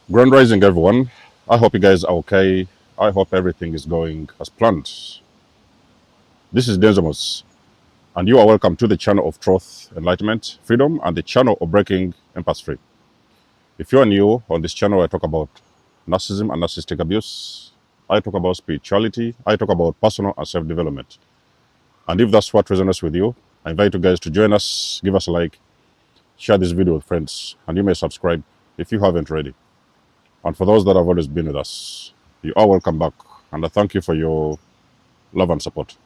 Grand Rising, everyone. I hope you guys are okay. I hope everything is going as planned. This is Denzamus, and you are welcome to the channel of truth, enlightenment, freedom, and the channel of breaking empaths free. If you are new on this channel, I talk about narcissism and narcissistic abuse. I talk about spirituality. I talk about personal and self-development. And if that's what resonates with you, I invite you guys to join us, give us a like, share this video with friends, and you may subscribe if you haven't already. And for those that have always been with us, you are welcome back. And I thank you for your love and support.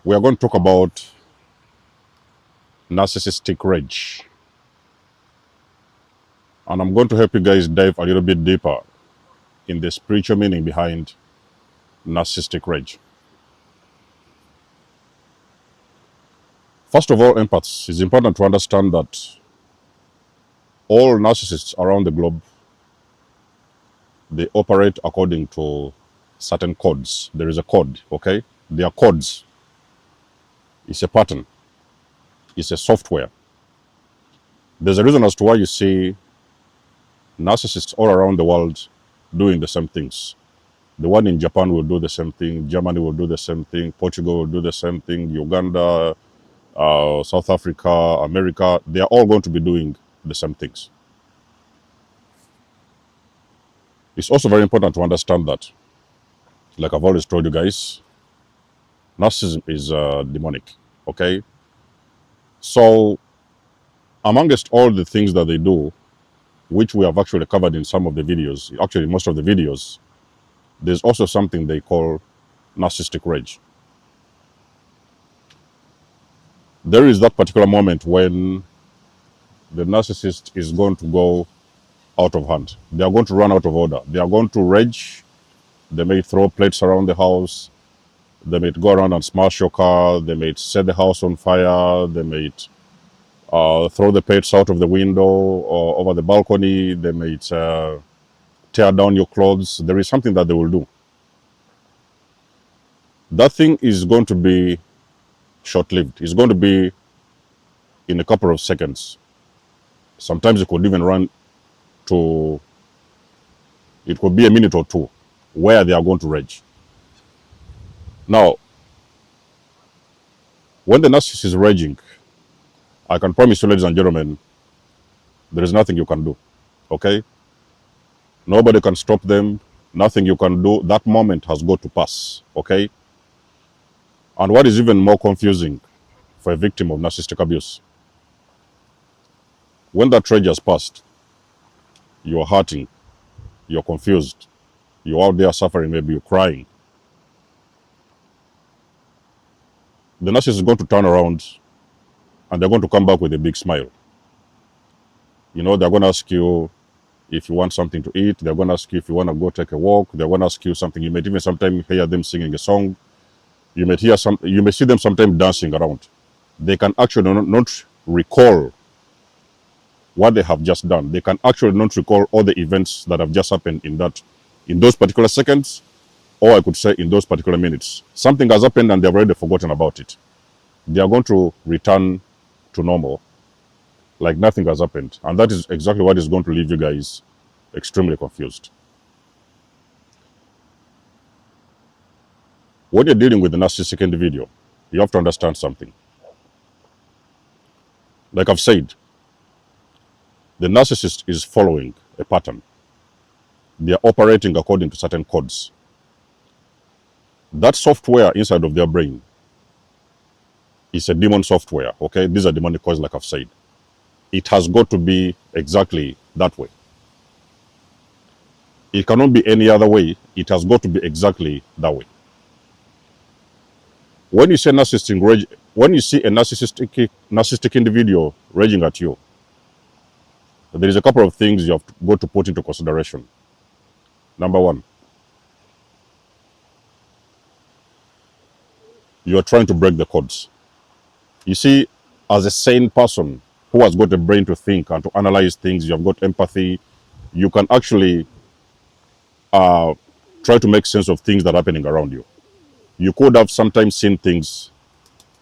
We are going to talk about narcissistic rage. And I'm going to help you guys dive a little bit deeper in the spiritual meaning behind narcissistic rage. First of all, empaths, it's important to understand that all narcissists around the globe, they operate according to certain codes. There is a code, okay? They are codes. It's a pattern. It's a software. There's a reason as to why you see narcissists all around the world doing the same things. The one in Japan will do the same thing. Germany will do the same thing. Portugal will do the same thing. Uganda, South Africa, America, they are all going to be doing the same things. It's also very important to understand that, like I've always told you guys, narcissism is demonic, okay? So, amongst all the things that they do, which we have actually covered in some of the videos, actually most of the videos, there's also something they call narcissistic rage. There is that particular moment when the narcissist is going to go out of hand. They are going to run out of order. They are going to rage. They may throw plates around the house. They may go around and smash your car. They may set the house on fire. They may throw the plates out of the window or over the balcony. They may tear down your clothes. There is something that they will do. That thing is going to be short-lived. It's going to be in a couple of seconds. Sometimes it could even run to, it could be a minute or two where they are going to rage. Now, when the narcissist is raging, I can promise you, ladies and gentlemen, there is nothing you can do, okay? Nobody can stop them. Nothing you can do. That moment has got to pass, okay? And what is even more confusing for a victim of narcissistic abuse, when that rage has passed, you're hurting, you're confused, you're out there suffering, maybe you're crying. The narcissist is going to turn around and they're going to come back with a big smile. You know, they're going to ask you if you want something to eat. They're going to ask you if you want to go take a walk. They're going to ask you something. You may even sometimes hear them singing a song. You may see them sometimes dancing around. They can actually not recall what they have just done. They can actually not recall all the events that have just happened in those particular seconds, or I could say in those particular minutes. Something has happened and they've already forgotten about it. They are going to return to normal like nothing has happened. And that is exactly what is going to leave you guys extremely confused. When you're dealing with a narcissistic individual, you have to understand something. Like I've said, the narcissist is following a pattern. They are operating according to certain codes. That software inside of their brain is a demon software, okay? These are demonic codes, like I've said. It has got to be exactly that way. It cannot be any other way. It has got to be exactly that way. When you see a narcissistic individual raging at you, there is a couple of things you have got to put into consideration. Number one, you are trying to break the codes. You see, as a sane person who has got a brain to think and to analyze things, you have got empathy, you can actually try to make sense of things that are happening around you. You could have sometimes seen things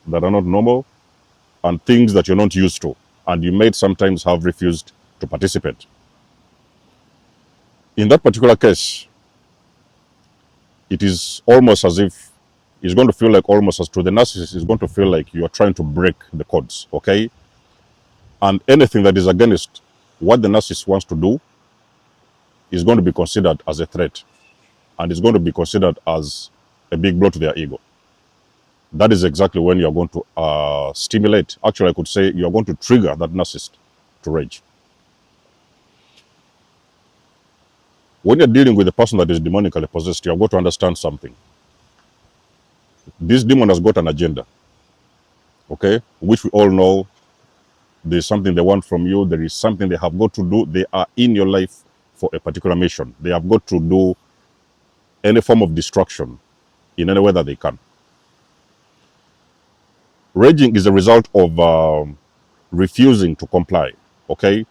that are not normal and things that you're not used to. and you may sometimes have refused to participate. In that particular case, it is almost as if it's going to feel like, almost as to the narcissist, it's going to feel like you are trying to break the codes, okay? And anything that is against what the narcissist wants to do is going to be considered as a threat, and it's going to be considered as a big blow to their ego. That is exactly when you're going to stimulate, actually I could say you're going to trigger that narcissist to rage. When you're dealing with a person that is demonically possessed, you're going to understand something. This demon has got an agenda, okay, which we all know. There's something they want from you. There is something they have got to do. They are in your life for a particular mission. They have got to do any form of destruction in any way that they can. Raging is a result of refusing to comply, okay?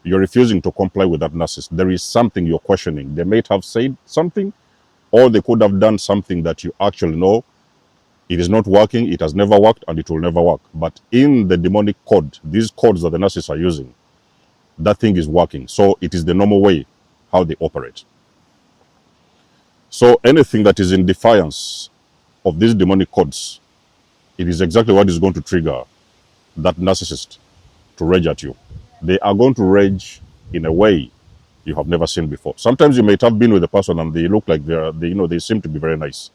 You're refusing to comply with that narcissist. There is something you're questioning. They may have said something, or they could have done something that you actually know it is not working, it has never worked, and it will never work. But in the demonic code, these codes that the narcissists are using, that thing is working. So it is the normal way how they operate. So anything that is in defiance of these demonic codes, it is exactly what is going to trigger that narcissist to rage at you. They are going to rage in a way you have never seen before. Sometimes you may have been with a person and they look like they seem to be very nice.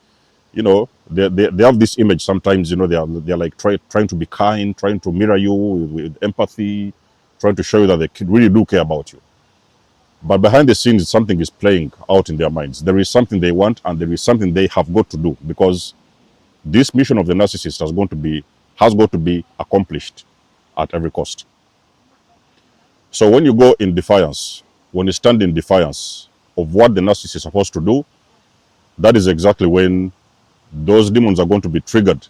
They have this image sometimes, they're like trying to be kind, trying to mirror you with empathy, trying to show you that they really do care about you. But behind the scenes, something is playing out in their minds. There is something they want, and there is something they have got to do, because this mission of the narcissist has got to be accomplished at every cost. So when you go in defiance, when you stand in defiance of what the narcissist is supposed to do, that is exactly when those demons are going to be triggered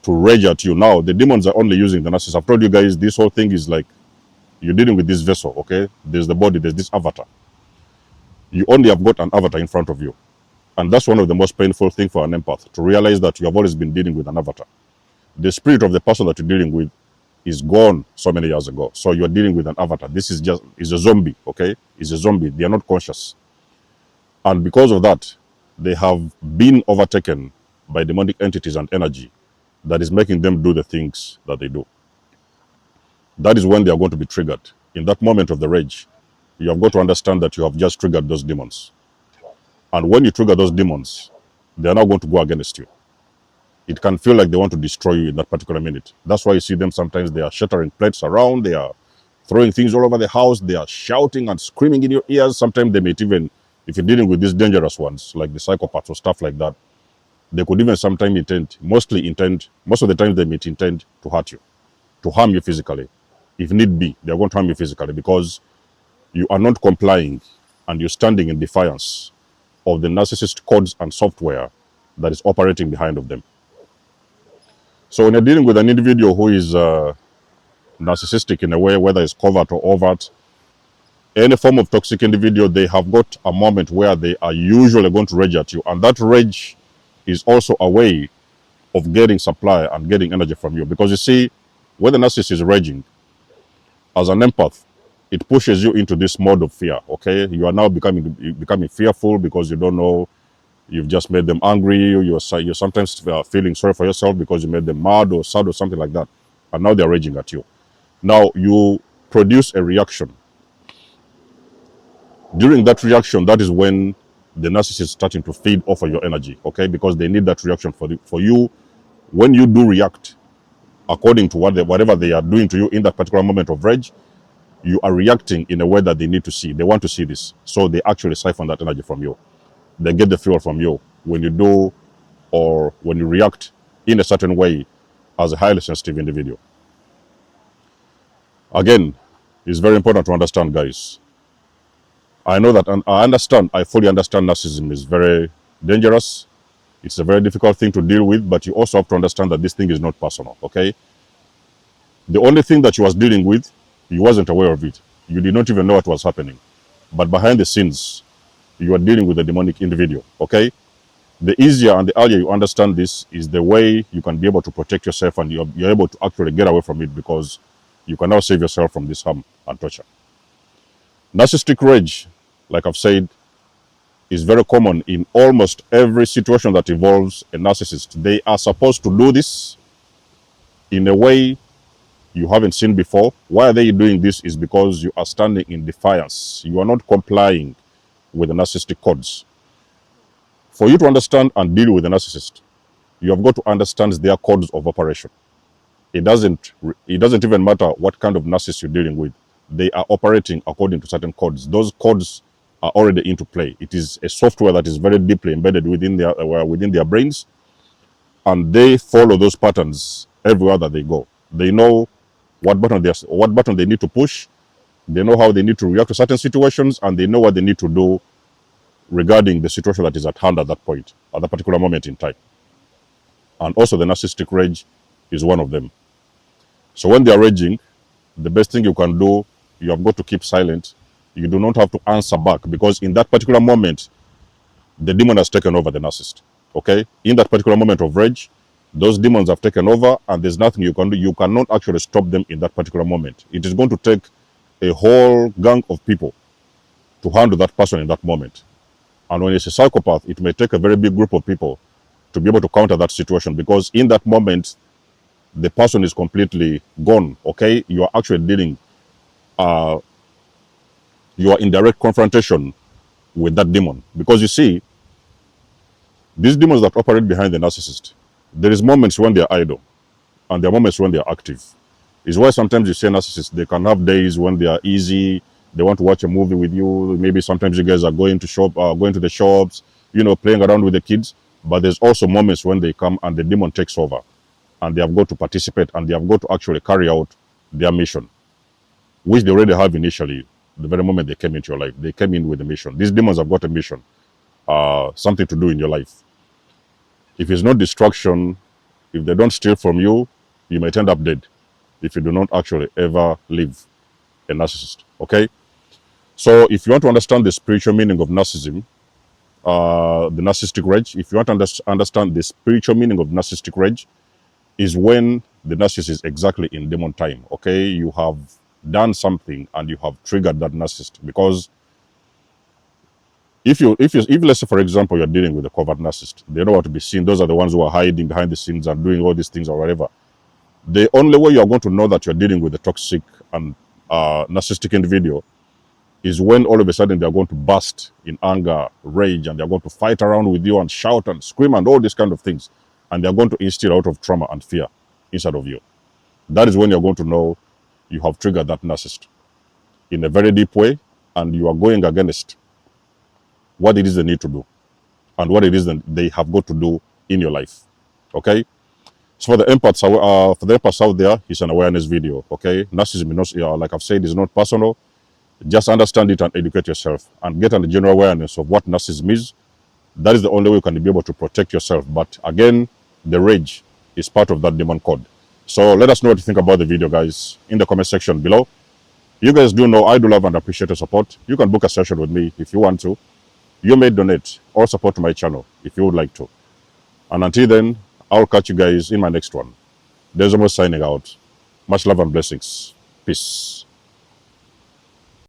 to rage at you. Now, the demons are only using the narcissist. I've told you guys, this whole thing is like you're dealing with this vessel, okay? There's the body, there's this avatar. You only have got an avatar in front of you. And that's one of the most painful things for an empath, to realize that you have always been dealing with an avatar. The spirit of the person that you're dealing with is gone so many years ago. So you're dealing with an avatar. This is a zombie, okay? It's a zombie. They are not conscious. And because of that, they have been overtaken by demonic entities and energy that is making them do the things that they do. That is when they are going to be triggered. In that moment of the rage, you have got to understand that you have just triggered those demons. And when you trigger those demons, they are now going to go against you. It can feel like they want to destroy you in that particular minute. That's why you see them sometimes, they are shattering plates around, they are throwing things all over the house, they are shouting and screaming in your ears. Sometimes they may even, if you're dealing with these dangerous ones, like the psychopaths or stuff like that, they could even sometimes most of the time they may intend to hurt you, to harm you physically. If need be, they're going to harm you physically, because you are not complying and you're standing in defiance of the narcissist codes and software that is operating behind of them. So when you're dealing with an individual who is narcissistic in a way, whether it's covert or overt, any form of toxic individual, they have got a moment where they are usually going to rage at you. And that rage is also a way of getting supply and getting energy from you. Because you see, when the narcissist is raging, as an empath, it pushes you into this mode of fear, okay? You are now becoming fearful because you don't know, you've just made them angry, you're sometimes feeling sorry for yourself because you made them mad or sad or something like that. And now they're raging at you. Now you produce a reaction. During that reaction, that is when the narcissist is starting to feed off of your energy, okay? Because they need that reaction for you. When you do react according to whatever they are doing to you in that particular moment of rage, you are reacting in a way that they need to see. They want to see this. So they actually siphon that energy from you. They get the fuel from you when you do, or when you react in a certain way as a highly sensitive individual. Again, it's very important to understand, guys. I know that, and I fully understand narcissism is very dangerous. It's a very difficult thing to deal with, but you also have to understand that this thing is not personal, okay? The only thing that you was dealing with, you wasn't aware of it. You did not even know what was happening. But behind the scenes, you are dealing with a demonic individual, okay? The easier and the earlier you understand this is the way you can be able to protect yourself, and you're able to actually get away from it, because you can now save yourself from this harm and torture. Narcissistic rage, like I've said, is very common in almost every situation that involves a narcissist. They are supposed to do this in a way you haven't seen before. Why are they doing this? Is because you are standing in defiance. You are not complying with the narcissistic codes. For you to understand and deal with a narcissist, you have got to understand their codes of operation. It doesn't even matter what kind of narcissist you're dealing with. They are operating according to certain codes. Those codes are already into play. It is a software that is very deeply embedded within their brains, and they follow those patterns everywhere that they go. They know what button they need to push. They know how they need to react to certain situations, and they know what they need to do regarding the situation that is at hand at that point, at that particular moment in time. And also the narcissistic rage is one of them. So when they are raging, the best thing you can do, you have got to keep silent. You do not have to answer back, because in that particular moment, the demon has taken over the narcissist. Okay? In that particular moment of rage, those demons have taken over, and there's nothing you can do. You cannot actually stop them in that particular moment. It is going to take a whole gang of people to handle that person in that moment. And when it's a psychopath, it may take a very big group of people to be able to counter that situation, because in that moment, the person is completely gone. Okay? You are actually dealing, you are in direct confrontation with that demon. Because you see, these demons that operate behind the narcissist, there is moments when they are idle, and there are moments when they are active. It's why sometimes you see narcissists, they can have days when they are easy, they want to watch a movie with you. Maybe sometimes you guys are going to the shops, playing around with the kids. But there's also moments when they come and the demon takes over, and they have got to participate, and they have got to actually carry out their mission, which they already have initially. The very moment they came into your life, they came in with a mission. These demons have got a mission, something to do in your life. If it's not destruction, if they don't steal from you, you might end up dead if you do not actually ever leave a narcissist. Okay? So if you want to understand the spiritual meaning of narcissism, the narcissistic rage, if you want to understand the spiritual meaning of narcissistic rage, is when the narcissist is exactly in demon time. Okay? You have done something and you have triggered that narcissist. Because if let's say, for example, you're dealing with a covert narcissist, they don't want to be seen. Those are the ones who are hiding behind the scenes and doing all these things or whatever. The only way you're going to know that you're dealing with a toxic and narcissistic individual is when all of a sudden they're going to burst in anger, rage, and they're going to fight around with you and shout and scream and all these kind of things. And they're going to instill a lot of trauma and fear inside of you. That is when you're going to know you have triggered that narcissist in a very deep way, and you are going against what it is they need to do and what it is that they have got to do in your life. Okay? So for the empaths out there, it's an awareness video. Okay? Narcissism, like I've said, is not personal. Just understand it and educate yourself and get a general awareness of what narcissism is. That is the only way you can be able to protect yourself. But again, the rage is part of that demon code. So let us know what you think about the video, guys, in the comment section below. You guys do know I do love and appreciate your support. You can book a session with me if you want to. You may donate or support my channel if you would like to. And until then, I'll catch you guys in my next one. There's almost signing out. Much love and blessings. Peace.